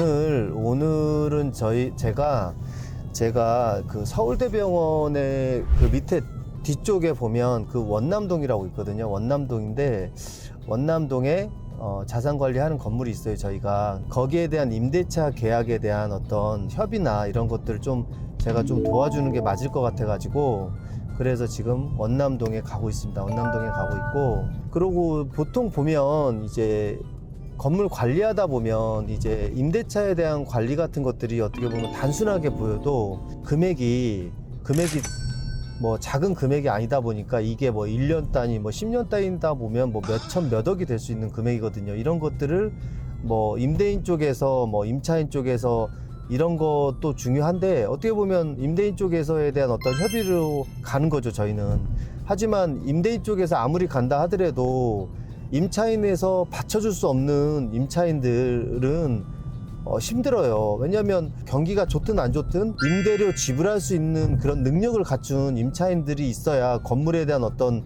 오늘은 제가 그 서울대병원의 그 밑에 뒤쪽에 보면 그 원남동이라고 있거든요. 원남동인데 원남동에 자산관리하는 건물이 있어요. 저희가 거기에 대한 임대차 계약에 대한 어떤 협의나 이런 것들을 제가 좀 도와주는 게 맞을 것 같아 가지고, 그래서 지금 원남동에 가고 있습니다. 원남동에 가고 있고, 그리고 보통 보면 이제 건물 관리하다 보면 이제 임대차에 대한 관리 같은 것들이 어떻게 보면 단순하게 보여도 금액이 뭐 작은 금액이 아니다 보니까 이게 뭐 1년 단위, 뭐 10년 단위다 보면 뭐 몇천 몇억이 될 수 있는 금액이거든요. 이런 것들을 뭐 임대인 쪽에서 뭐 임차인 쪽에서 이런 것도 중요한데, 어떻게 보면 임대인 쪽에서에 대한 어떤 협의로 가는 거죠, 저희는. 하지만 임대인 쪽에서 아무리 간다 하더라도 임차인에서 받쳐줄 수 없는 임차인들은 힘들어요. 왜냐하면 경기가 좋든 안 좋든 임대료 지불할 수 있는 그런 능력을 갖춘 임차인들이 있어야 건물에 대한 어떤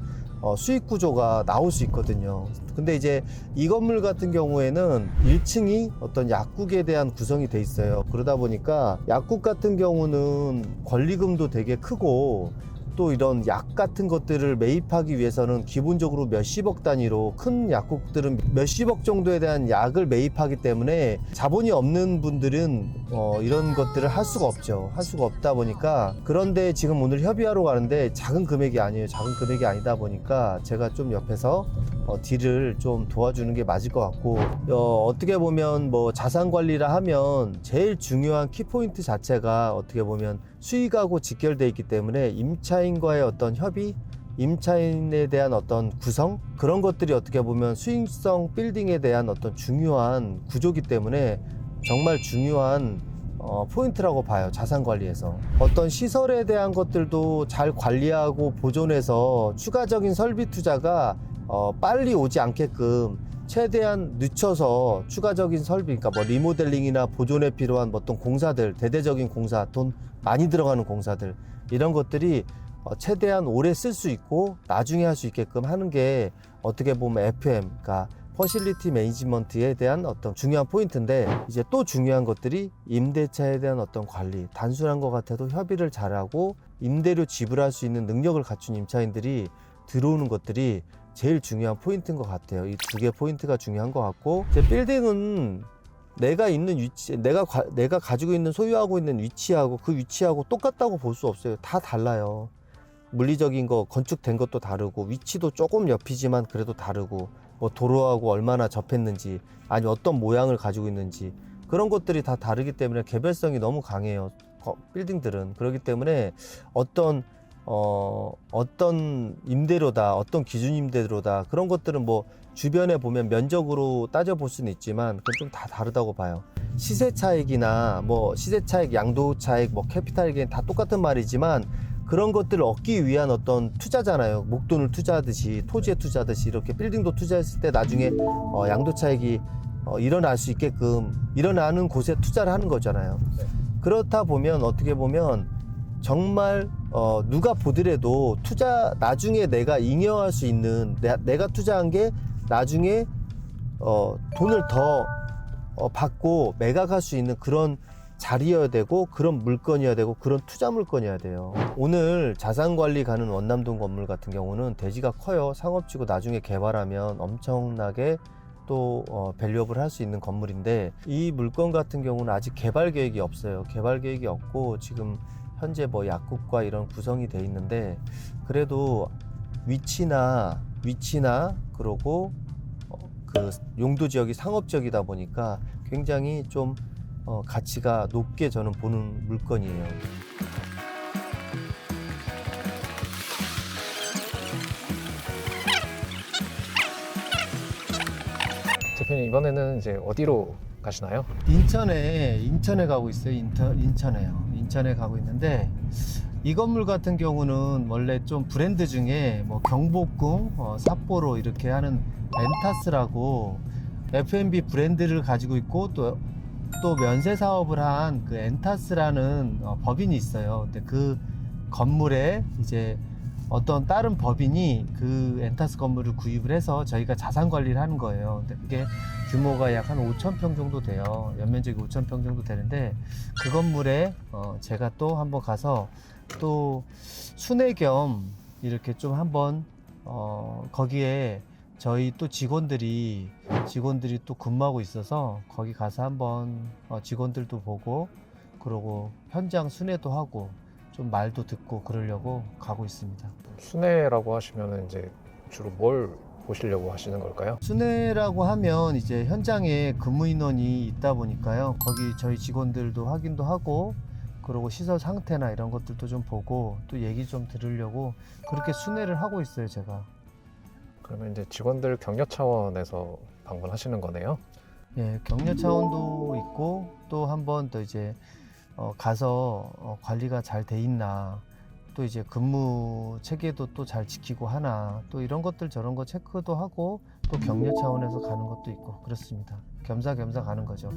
수익 구조가 나올 수 있거든요. 근데 이제 이 건물 같은 경우에는 1층이 어떤 약국에 대한 구성이 돼 있어요. 그러다 보니까 약국 같은 경우는 권리금도 되게 크고, 또 이런 약 같은 것들을 매입하기 위해서는 기본적으로 몇십억 단위로, 큰 약국들은 몇십억 정도에 대한 약을 매입하기 때문에 자본이 없는 분들은 이런 것들을 할 수가 없죠. 할 수가 없다 보니까. 그런데 지금 오늘 협의하러 가는데 작은 금액이 아니에요. 작은 금액이 아니다 보니까 제가 좀 옆에서 딜을 좀 도와주는 게 맞을 것 같고, 어떻게 보면 뭐 자산 관리라 하면 제일 중요한 키포인트 자체가 어떻게 보면 수익하고 직결되어 있기 때문에 임차인과의 어떤 협의, 임차인에 대한 어떤 구성, 그런 것들이 어떻게 보면 수익성 빌딩에 대한 어떤 중요한 구조기 때문에 정말 중요한 포인트라고 봐요. 자산 관리에서 어떤 시설에 대한 것들도 잘 관리하고 보존해서 추가적인 설비 투자가 빨리 오지 않게끔 최대한 늦춰서 추가적인 설비, 그러니까 뭐 리모델링이나 보존에 필요한 어떤 공사들, 대대적인 공사, 돈 많이 들어가는 공사들, 이런 것들이 최대한 오래 쓸 수 있고 나중에 할 수 있게끔 하는 게 어떻게 보면 FM, 그러니까 퍼실리티 매니지먼트에 대한 어떤 중요한 포인트인데, 이제 또 중요한 것들이 임대차에 대한 어떤 관리. 단순한 것 같아도 협의를 잘하고 임대료 지불할 수 있는 능력을 갖춘 임차인들이 들어오는 것들이 제일 중요한 포인트인 것 같아요. 이 두 개 포인트가 중요한 것 같고, 이제 빌딩은 내가 있는 위치, 내가 가지고 있는, 소유하고 있는 위치하고 그 위치하고 똑같다고 볼 수 없어요. 다 달라요. 물리적인 거, 건축된 것도 다르고, 위치도 조금 옆이지만 그래도 다르고, 뭐 도로하고 얼마나 접했는지, 아니 어떤 모양을 가지고 있는지, 그런 것들이 다 다르기 때문에 개별성이 너무 강해요. 빌딩들은. 그렇기 때문에 어떤 임대료다, 어떤 기준 임대료다, 그런 것들은 뭐 주변에 보면 면적으로 따져볼 수는 있지만 그건 좀 다 다르다고 봐요. 시세 차익이나 뭐 시세 차익, 양도 차익, 뭐 캐피탈 게인 다 똑같은 말이지만 그런 것들을 얻기 위한 어떤 투자잖아요. 목돈을 투자하듯이, 토지에 투자하듯이 이렇게 빌딩도 투자했을 때 나중에 양도 차익이 일어날 수 있게끔 일어나는 곳에 투자를 하는 거잖아요. 그렇다 보면 어떻게 보면 정말 누가 보더라도 나중에 내가 잉여할 수 있는, 내가 투자한 게 나중에 돈을 더 받고 매각할 수 있는 그런 자리여야 되고, 그런 물건이어야 되고, 그런 투자 물건이어야 돼요. 오늘 자산관리 가는 원남동 건물 같은 경우는 대지가 커요. 상업지구 나중에 개발하면 엄청나게 또 밸류업을 할 수 있는 건물인데, 이 물건 같은 경우는 아직 개발 계획이 없어요. 개발 계획이 없고 지금 현재 뭐 약국과 이런 구성이 돼 있는데, 그래도 위치나 그러고 그 용도 지역이 상업 지역이다 보니까 굉장히 좀 가치가 높게 저는 보는 물건이에요. 대표님, 이번에는 이제 어디로 가시나요? 인천에 가고 있어요. 인천에 가고 있는데, 이 건물 같은 경우는 원래 좀 브랜드 중에 뭐 경복궁, 삿포로 이렇게 하는 엔타스라고 F&B 브랜드를 가지고 있고, 또 면세 사업을 한 그 엔타스라는 법인이 있어요. 근데 그 건물에 이제 어떤 다른 법인이 그 엔타스 건물을 구입을 해서 저희가 자산 관리를 하는 거예요. 근데 그게 규모가 약 한 5,000평 정도 돼요. 연면적이 5,000평 정도 되는데 그 건물에 제가 또 한번 가서 또 순회 겸 이렇게 좀 한번 거기에 저희 또 직원들이 또 근무하고 있어서 거기 가서 한번 직원들도 보고 그러고 현장 순회도 하고 좀 말도 듣고 그러려고 가고 있습니다. 순회라고 하시면은 이제 주로 뭘 보시려고 하시는 걸까요? 순회라고 하면 이제 현장에 근무 인원이 있다 보니까요. 거기 저희 직원들도 확인도 하고 그리고 시설 상태나 이런 것들도 좀 보고 또 얘기 좀 들으려고 그렇게 순회를 하고 있어요, 제가. 그러면 이제 직원들 격려 차원에서 방문하시는 거네요. 예, 격려 차원도 있고 또 한 번 더 이제 가서 관리가 잘 돼 있나 또 이제 근무 체계도 또 잘 지키고 하나 또 이런 것들 저런 거 체크도 하고 또 격려 차원에서 가는 것도 있고 그렇습니다. 겸사겸사 가는 거죠.